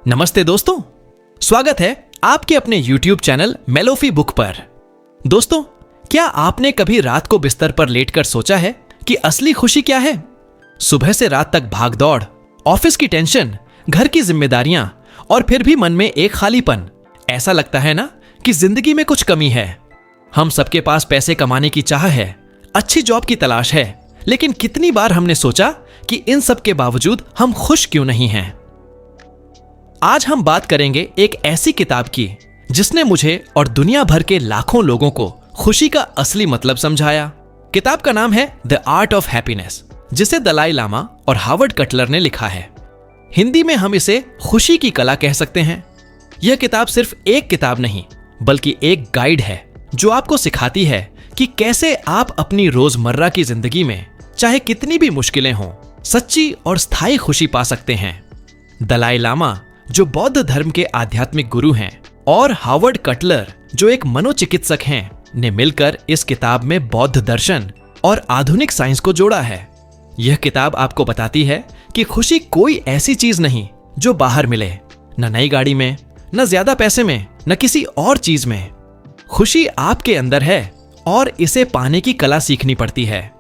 नमस्ते दोस्तों, स्वागत है आपके अपने YouTube चैनल मेलोफी बुक पर। दोस्तों, क्या आपने कभी रात को बिस्तर पर लेटकर सोचा है कि असली खुशी क्या है? सुबह से रात तक भागदौड़, ऑफिस की टेंशन, घर की जिम्मेदारियां और फिर भी मन में एक खालीपन। ऐसा लगता है ना कि जिंदगी में कुछ कमी है। हम सबके पास पैसे कमाने की चाह है, अच्छी जॉब की तलाश है, लेकिन कितनी बार हमने सोचा कि इन सब के बावजूद हम खुश क्यों नहीं हैं? आज हम बात करेंगे एक ऐसी किताब की जिसने मुझे और दुनिया भर के लाखों लोगों को खुशी का असली मतलब समझाया। किताब का नाम है द आर्ट ऑफ हैप्पीनेस, जिसे दलाई लामा और हावर्ड कटलर ने लिखा है। हिंदी में हम इसे खुशी की कला कह सकते हैं। यह किताब सिर्फ एक किताब नहीं, बल्कि एक गाइड है जो आपको सिखाती है कि कैसे आप अपनी रोजमर्रा की जिंदगी में चाहे कितनी भी मुश्किलें हों, सच्ची और स्थायी खुशी पा सकते हैं। दलाई लामा, जो बौद्ध धर्म के आध्यात्मिक गुरु हैं, और हावर्ड कटलर, जो एक मनोचिकित्सक हैं, ने मिलकर इस किताब में बौद्ध दर्शन और आधुनिक साइंस को जोड़ा है। यह किताब आपको बताती है कि खुशी कोई ऐसी चीज नहीं जो बाहर मिले, न नई गाड़ी में, न ज्यादा पैसे में, न किसी और चीज में। खुशी आपके अंदर है और इसे पाने की कला सीखनी पड़ती है।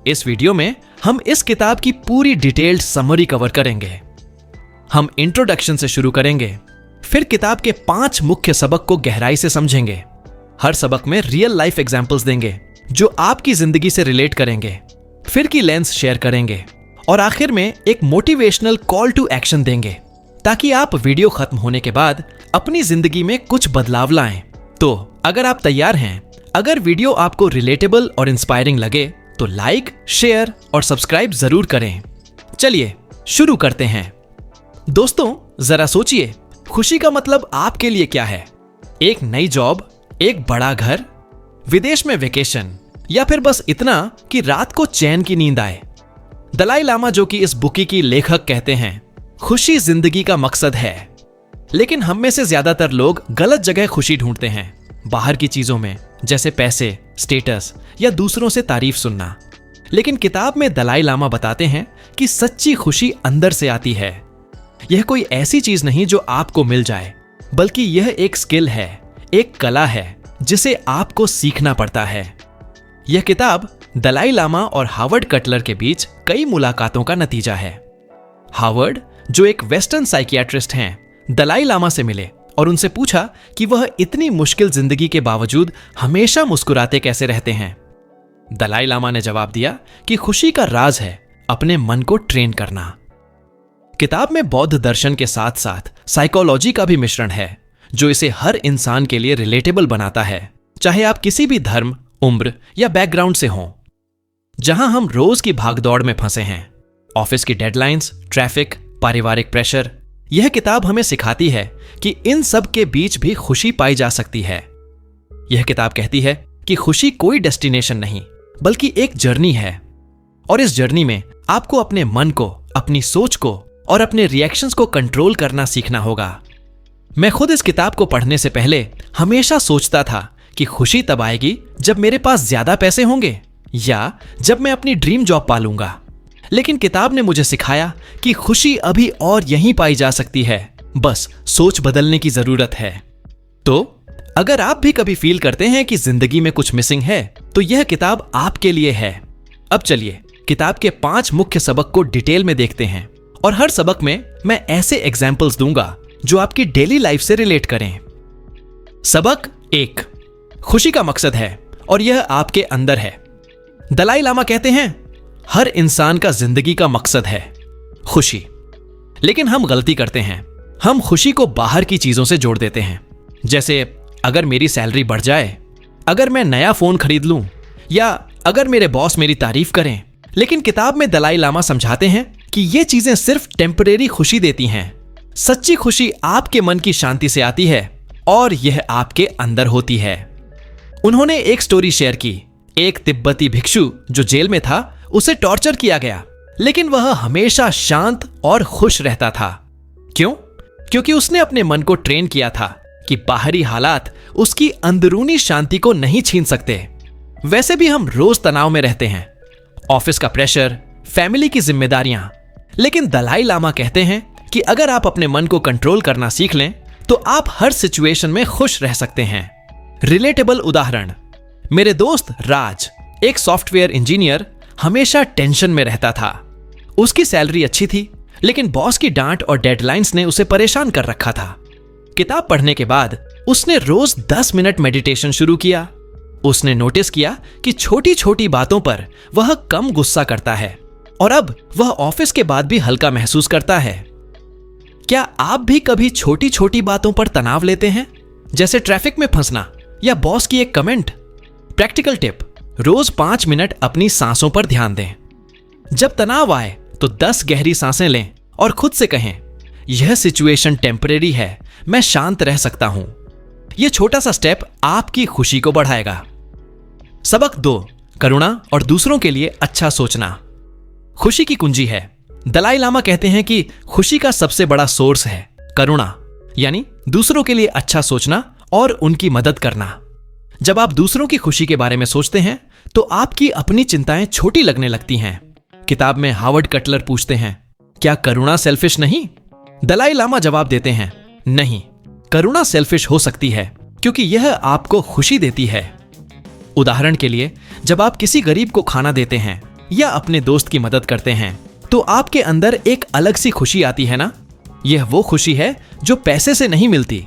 इस वीडियो में हम इस किताब की पूरी डिटेल्ड समरी कवर करेंगे। हम इंट्रोडक्शन से शुरू करेंगे, फिर किताब के 5 मुख्य सबक को गहराई से समझेंगे। हर सबक में रियल लाइफ एग्जाम्पल्स देंगे जो आपकी जिंदगी से रिलेट करेंगे, फिर की लेंस शेयर करेंगे और आखिर में एक मोटिवेशनल कॉल टू एक्शन देंगे, ताकि आप वीडियो खत्म होने के बाद अपनी जिंदगी में कुछ बदलाव लाएं। तो अगर आप तैयार हैं, अगर वीडियो आपको रिलेटेबल और इंस्पायरिंग लगे तो लाइक, शेयर और सब्सक्राइब जरूर करें। चलिए शुरू करते हैं। दोस्तों, जरा सोचिए, खुशी का मतलब आपके लिए क्या है? एक नई जॉब, एक बड़ा घर, विदेश में वेकेशन, या फिर बस इतना कि रात को चैन की नींद आए? दलाई लामा, जो कि इस बुकी की लेखक, कहते हैं खुशी जिंदगी का मकसद है। लेकिन हम में से ज्यादातर लोग गलत जगह खुशी ढूंढते हैं, बाहर की चीजों में, जैसे पैसे, स्टेटस या दूसरों से तारीफ सुनना। लेकिन किताब में दलाई लामा बताते हैं कि सच्ची खुशी अंदर से आती है। यह कोई ऐसी चीज नहीं जो आपको मिल जाए, बल्कि यह एक स्किल है, एक कला है जिसे आपको सीखना पड़ता है। यह किताब दलाई लामा और हावर्ड कटलर के बीच कई मुलाकातों का नतीजा है। हावर्ड, जो एक वेस्टर्न साइकियाट्रिस्ट हैं, दलाई लामा से मिले और उनसे पूछा कि वह इतनी मुश्किल जिंदगी के बावजूद हमेशा मुस्कुराते कैसे रहते हैं। दलाई लामा ने जवाब दिया कि खुशी का राज है अपने मन को ट्रेन करना। किताब में बौद्ध दर्शन के साथ साथ साइकोलॉजी का भी मिश्रण है, जो इसे हर इंसान के लिए रिलेटेबल बनाता है, चाहे आप किसी भी धर्म, उम्र या बैकग्राउंड से हों। जहां हम रोज की भागदौड़ में फंसे हैं, ऑफिस की डेडलाइंस, ट्रैफिक, पारिवारिक प्रेशर, यह किताब हमें सिखाती है कि इन सब के बीच भी खुशी पाई जा सकती है। यह किताब कहती है कि खुशी कोई डेस्टिनेशन नहीं, बल्कि एक जर्नी है, और इस जर्नी में आपको अपने मन को, अपनी सोच को और अपने रिएक्शंस को कंट्रोल करना सीखना होगा। मैं खुद इस किताब को पढ़ने से पहले हमेशा सोचता था कि खुशी तब आएगी जब मेरे पास ज्यादा पैसे होंगे या जब मैं अपनी ड्रीम जॉब पालूंगा। लेकिन किताब ने मुझे सिखाया कि खुशी अभी और यहीं पाई जा सकती है, बस सोच बदलने की जरूरत है। तो अगर आप भी कभी फील करते हैं कि जिंदगी में कुछ मिसिंग है, तो यह किताब आपके लिए है। अब चलिए किताब के 5 मुख्य सबक को डिटेल में देखते हैं, और हर सबक में मैं ऐसे एग्जाम्पल्स दूंगा जो आपकी डेली लाइफ से रिलेट करें। सबक 1, खुशी का मकसद है और यह आपके अंदर है। दलाई लामा कहते हैं हर इंसान का जिंदगी का मकसद है खुशी। लेकिन हम गलती करते हैं, हम खुशी को बाहर की चीजों से जोड़ देते हैं, जैसे अगर मेरी सैलरी बढ़ जाए, अगर मैं नया फोन खरीद लूं, या अगर मेरे बॉस मेरी तारीफ करें। लेकिन किताब में दलाई लामा समझाते हैं कि ये चीजें सिर्फ टेम्परेरी खुशी देती हैं। सच्ची खुशी आपके मन की शांति से आती है और यह आपके अंदर होती है। उन्होंने एक स्टोरी शेयर की। एक तिब्बती भिक्षु जो जेल में था, उसे टॉर्चर किया गया, लेकिन वह हमेशा शांत और खुश रहता था। क्यों? क्योंकि उसने अपने मन को ट्रेन किया था कि बाहरी हालात उसकी अंदरूनी शांति को नहीं छीन सकते। वैसे भी हम रोज तनाव में रहते हैं, ऑफिस का प्रेशर, फैमिली की जिम्मेदारियां, लेकिन दलाई लामा कहते हैं कि अगर आप अपने मन को कंट्रोल करना सीख लें तो आप हर सिचुएशन में खुश रह सकते हैं। रिलेटेबल उदाहरण, मेरे दोस्त राज, एक सॉफ्टवेयर इंजीनियर, हमेशा टेंशन में रहता था। उसकी सैलरी अच्छी थी, लेकिन बॉस की डांट और डेडलाइंस ने उसे परेशान कर रखा था। किताब पढ़ने के बाद उसने रोज 10 मिनट मेडिटेशन शुरू किया। उसने नोटिस किया कि छोटी छोटी बातों पर वह कम गुस्सा करता है और अब वह ऑफिस के बाद भी हल्का महसूस करता है। क्या आप भी कभी छोटी छोटी बातों पर तनाव लेते हैं, जैसे ट्रैफिक में फंसना या बॉस की एक कमेंट? प्रैक्टिकल टिप, रोज 5 मिनट अपनी सांसों पर ध्यान दें। जब तनाव आए तो 10 गहरी सांसें लें और खुद से कहें, यह सिचुएशन टेम्परेरी है, मैं शांत रह सकता हूं। यह छोटा सा स्टेप आपकी खुशी को बढ़ाएगा। सबक 2, करुणा और दूसरों के लिए अच्छा सोचना। खुशी की कुंजी है। दलाई लामा कहते हैं कि खुशी का सबसे बड़ा सोर्स है करुणा, यानी दूसरों के लिए अच्छा सोचना और उनकी मदद करना। जब आप दूसरों की खुशी के बारे में सोचते हैं तो आपकी अपनी चिंताएं छोटी लगने लगती हैं। किताब में हावर्ड कटलर पूछते हैं, क्या करुणा सेल्फिश नहीं? दलाई लामा जवाब देते हैं, नहीं, करुणा सेल्फिश हो सकती है क्योंकि यह आपको खुशी देती है। उदाहरण के लिए, जब आप किसी गरीब को खाना देते हैं या अपने दोस्त की मदद करते हैं तो आपके अंदर एक अलग सी खुशी आती है ना? यह वो खुशी है जो पैसे से नहीं मिलती।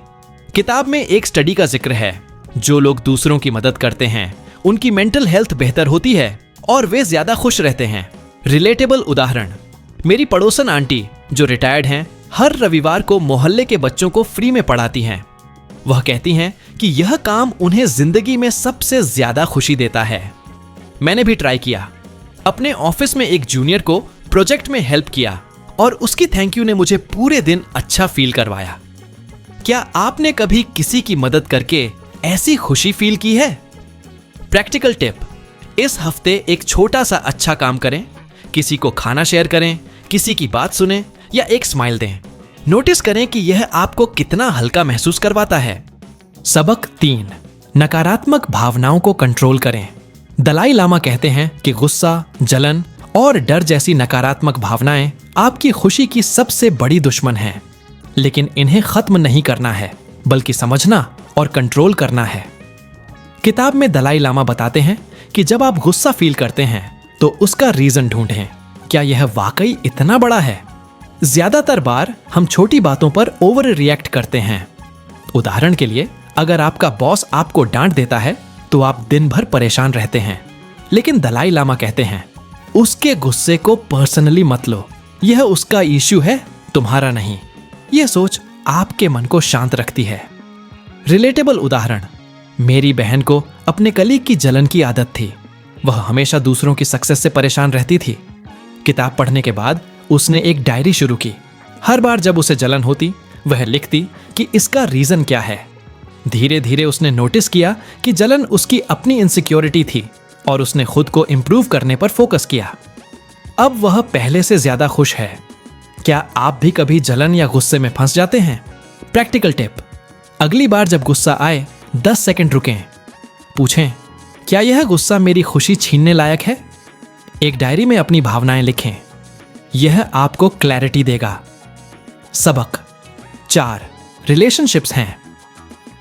किताब में एक स्टडी का जिक्र है, जो लोग दूसरों की मदद करते हैं उनकी मेंटल हेल्थ बेहतर होती है और वे ज्यादा खुश रहते हैं। रिलेटेबल उदाहरण, मेरी पड़ोसन आंटी जो रिटायर्ड हैं, हर रविवार को मोहल्ले के बच्चों को फ्री में पढ़ाती हैं। वह कहती हैं कि यह काम उन्हें जिंदगी में सबसे ज्यादा खुशी देता है। मैंने भी ट्राई किया। अपने ऑफिस में एक जूनियर को प्रोजेक्ट में हेल्प किया और उसकी थैंक यू ने मुझे पूरे दिन अच्छा फील करवाया। क्या आपने कभी किसी की मदद करके ऐसी खुशी फील की है? प्रैक्टिकल टिप, इस हफ्ते एक छोटा सा अच्छा काम करें। किसी को खाना शेयर करें, किसी की बात सुनें या एक स्माइल दें। नोटिस करें कि यह आपको कितना हल्का महसूस करवाता है। सबक 3, नकारात्मक भावनाओं को कंट्रोल करें। दलाई लामा कहते हैं कि गुस्सा, जलन और डर जैसी नकारात्मक भावनाएं आपकी खुशी की सबसे बड़ी दुश्मन हैं, लेकिन इन्हें खत्म नहीं करना है, बल्कि समझना और कंट्रोल करना है। किताब में दलाई लामा बताते हैं कि जब आप गुस्सा फील करते हैं तो उसका रीजन ढूंढें। क्या यह वाकई इतना बड़ा है? ज्यादातर बार हम छोटी बातों पर ओवर रिएक्ट करते हैं। उदाहरण के लिए, अगर आपका बॉस आपको डांट देता है तो आप दिन भर परेशान रहते हैं, लेकिन दलाई लामा कहते हैं उसके गुस्से को पर्सनली मत लो, यह उसका इश्यू है, तुम्हारा नहीं। यह सोच आपके मन को शांत रखती है। रिलेटेबल उदाहरण, मेरी बहन को अपने कलीग की जलन की आदत थी। वह हमेशा दूसरों की सक्सेस से परेशान रहती थी। किताब पढ़ने के बाद उसने एक डायरी शुरू की। हर बार जब उसे जलन होती, वह लिखती कि इसका रीजन क्या है। धीरे धीरे उसने नोटिस किया कि जलन उसकी अपनी इनसिक्योरिटी थी और उसने खुद को इंप्रूव करने पर फोकस किया। अब वह पहले से ज्यादा खुश है। क्या आप भी कभी जलन या गुस्से में फंस जाते हैं? प्रैक्टिकल टिप, अगली बार जब गुस्सा आए 10 सेकंड रुकें। पूछें, क्या यह गुस्सा मेरी खुशी छीनने लायक है? एक डायरी में अपनी भावनाएं लिखें। यह आपको क्लैरिटी देगा। सबक 4, रिलेशनशिप्स हैं।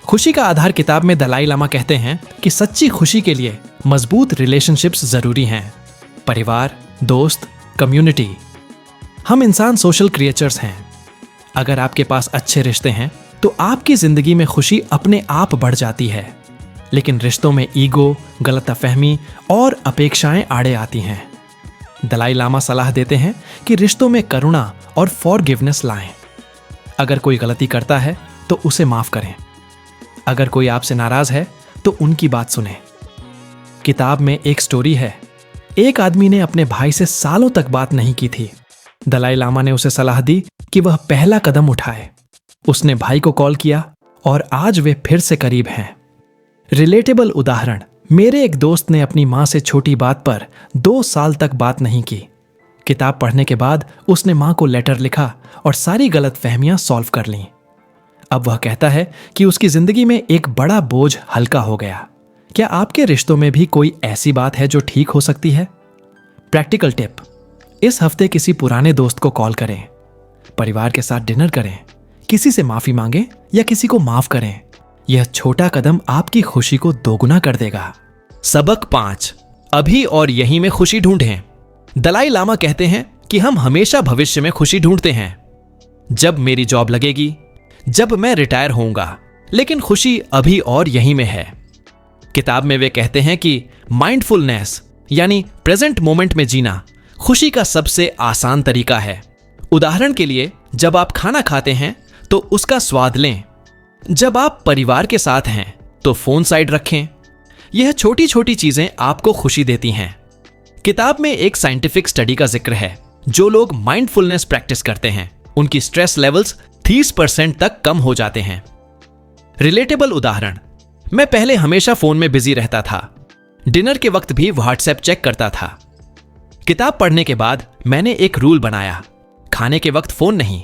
खुशी का आधार किताब में दलाई लामा कहते हैं कि सच्ची खुशी के लिए मजबूत रिलेशनशिप्स जरूरी हैं। परिवार, दोस्त, कम्युनिटी। हम इंसान सोशल क्रिएचर्स हैं। अगर आपके पास अच्छे रिश्ते हैं तो आपकी जिंदगी में खुशी अपने आप बढ़ जाती है, लेकिन रिश्तों में ईगो, गलतफहमी और अपेक्षाएं आड़े आती हैं। दलाई लामा सलाह देते हैं कि रिश्तों में करुणा और फॉरगिवनेस लाएं। अगर कोई गलती करता है तो उसे माफ करें। अगर कोई आपसे नाराज है तो उनकी बात सुनें। किताब में एक स्टोरी है। एक आदमी ने अपने भाई से सालों तक बात नहीं की थी। दलाई लामा ने उसे सलाह दी कि वह पहला कदम उठाए। उसने भाई को कॉल किया और आज वे फिर से करीब हैं। रिलेटेबल उदाहरण, मेरे एक दोस्त ने अपनी मां से छोटी बात पर 2 साल तक बात नहीं की। किताब पढ़ने के बाद उसने मां को लेटर लिखा और सारी गलतफहमियां सॉल्व कर लीं। अब वह कहता है कि उसकी जिंदगी में एक बड़ा बोझ हल्का हो गया। क्या आपके रिश्तों में भी कोई ऐसी बात है जो ठीक हो सकती है? प्रैक्टिकल टिप, इस हफ्ते किसी पुराने दोस्त को कॉल करें। परिवार के साथ डिनर करें, किसी से माफी मांगें या किसी को माफ करें। यह छोटा कदम आपकी खुशी को दोगुना कर देगा। सबक 5, अभी और यहीं में खुशी ढूंढें। दलाई लामा कहते हैं कि हम हमेशा भविष्य में खुशी ढूंढते हैं, जब मेरी जॉब लगेगी, जब मैं रिटायर होऊंगा, लेकिन खुशी अभी और यहीं में है। किताब में वे कहते हैं कि माइंडफुलनेस यानी प्रेजेंट मोमेंट में जीना खुशी का सबसे आसान तरीका है। उदाहरण के लिए, जब आप खाना खाते हैं तो उसका स्वाद लें। जब आप परिवार के साथ हैं तो फोन साइड रखें। यह छोटी छोटी चीजें आपको खुशी देती हैं। किताब में एक साइंटिफिक स्टडी का जिक्र है। जो लोग माइंडफुलनेस प्रैक्टिस करते हैं उनकी स्ट्रेस लेवल्स 30% तक कम हो जाते हैं। रिलेटेबल उदाहरण, मैं पहले हमेशा फोन में बिजी रहता था। डिनर के वक्त भी व्हाट्सएप चेक करता था। किताब पढ़ने के बाद मैंने एक रूल बनाया, खाने के वक्त फोन नहीं।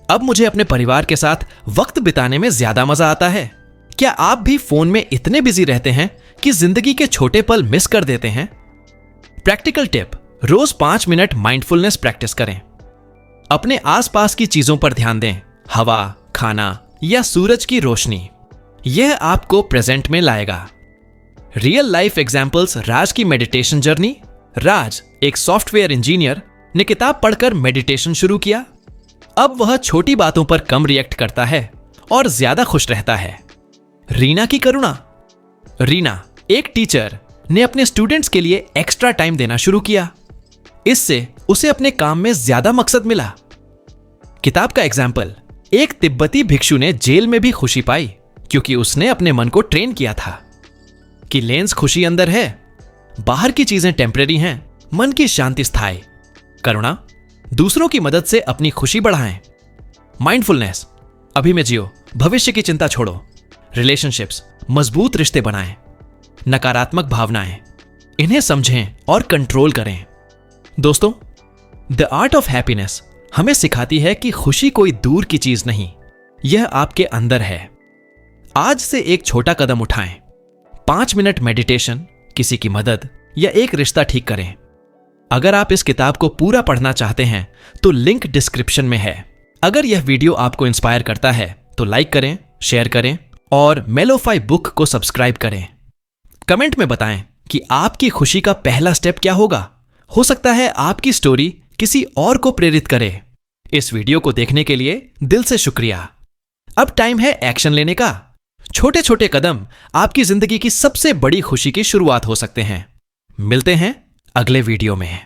अब मुझे अपने परिवार के साथ वक्त बिताने में ज्यादा मजा आता है। क्या आप भी फोन में इतने बिजी रहते हैं कि जिंदगी के छोटे पल मिस कर देते हैं? प्रैक्टिकल टिप, रोज 5 मिनट माइंडफुलनेस प्रैक्टिस करें। अपने आसपास की चीजों पर ध्यान दें, हवा, खाना या सूरज की रोशनी। यह आपको प्रेजेंट में लाएगा। रियल लाइफ एग्जाम्पल्स राज की मेडिटेशन जर्नी। राज, एक सॉफ्टवेयर इंजीनियर, ने किताब पढ़कर मेडिटेशन शुरू किया। अब वह छोटी बातों पर कम रिएक्ट करता है और ज्यादा खुश रहता है। रीना की करुणा। रीना, एक टीचर, ने अपने स्टूडेंट्स के लिए एक्स्ट्रा टाइम देना शुरू किया। इससे उसे अपने काम में ज्यादा मकसद मिला। किताब का एग्जाम्पल, एक तिब्बती भिक्षु ने जेल में भी खुशी पाई क्योंकि उसने अपने मन को ट्रेन किया था कि लेंस खुशी अंदर है, बाहर की चीजें टेम्परेरी हैं, मन की शांति स्थायी। करुणा, दूसरों की मदद से अपनी खुशी बढ़ाएं। माइंडफुलनेस, अभी में जियो, भविष्य की चिंता छोड़ो। रिलेशनशिप्स, मजबूत रिश्ते बनाएं। नकारात्मक भावनाएं, इन्हें समझें और कंट्रोल करें। दोस्तों, द आर्ट ऑफ हैप्पीनेस हमें सिखाती है कि खुशी कोई दूर की चीज नहीं, यह आपके अंदर है। आज से एक छोटा कदम उठाएं। 5 मिनट मेडिटेशन, किसी की मदद या एक रिश्ता ठीक करें। अगर आप इस किताब को पूरा पढ़ना चाहते हैं तो लिंक डिस्क्रिप्शन में है। अगर यह वीडियो आपको इंस्पायर करता है तो लाइक करें, शेयर करें और मेलोफाई बुक को सब्सक्राइब करें। कमेंट में बताएं कि आपकी खुशी का पहला स्टेप क्या होगा। हो सकता है आपकी स्टोरी किसी और को प्रेरित करे। इस वीडियो को देखने के लिए दिल से शुक्रिया। अब टाइम है एक्शन लेने का। छोटे छोटे कदम आपकी जिंदगी की सबसे बड़ी खुशी की शुरुआत हो सकते हैं। मिलते हैं अगले वीडियो में।